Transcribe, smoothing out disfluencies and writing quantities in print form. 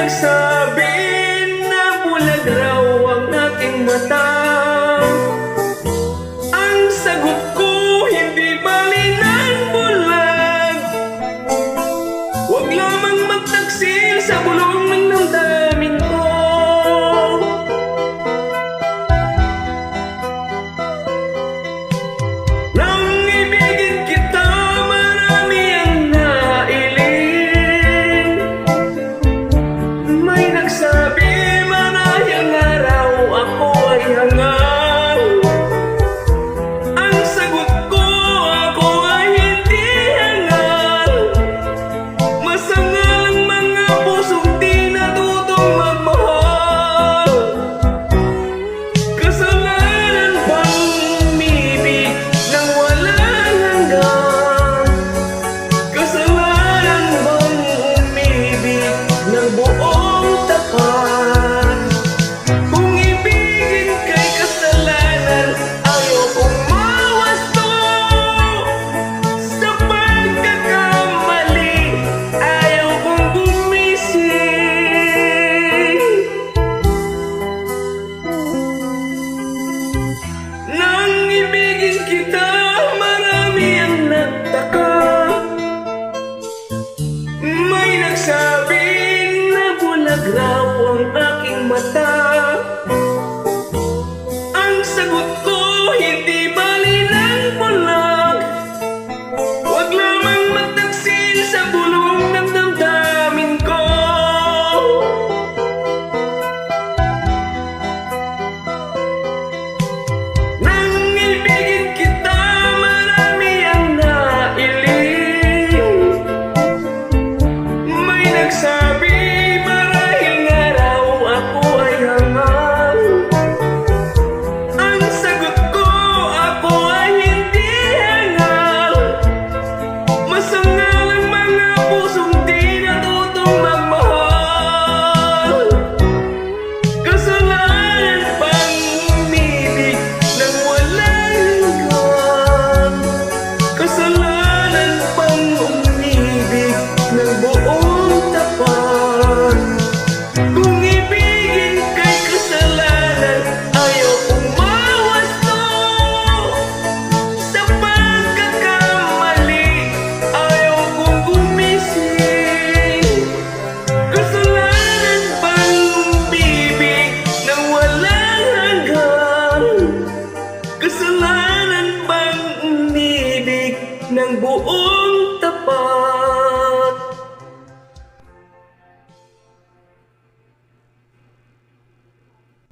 nagsabi na bulag raw ang aking mata. Ang sagot ko, hindi bali ng bulag. Huwag lamang magtaksil sa bulong ng damdamin ko. Nang ibigin kita, marami ang nailing. May nagsabi marahil nga raw ako ay hangal. Ang sagot ko, ako ay hindi hangal. Masangal ang mga pusong di natutong magmahal. Kasalanan bang umibig nang walang hanggan? Kasalanan bang umibig ng buong tapat? Kung ibigin kay kasalanan, ayokong mawasto. Sa pagkakamali, ayokong gumising. Nang ibigin kita, marami ang nagtaka. May nagsabi na bulag raw ang aking mata. Ang sagot ko, hindi bali ng bulag. Huwag lamang magtaksil sa bulong ng damdamin ko. Nang ibigin kita, marami ang nailing. May nagsabi marahil nga raw ako ay hangal. Ang sagot ko, ako ay hindi hangal. Masangal ang mga pusong di natutong magmahal. Kasalanan bang umibig nang walang hanggan? Kasalanan bang umibig ng buong tapat? Kung ibigin kay kasalanan, ayokong mawasto. Sa pagkakamali, ayokong gumising. Kasalanan bang umibig nang walang hanggan? Kasalanan bang umibig ng buong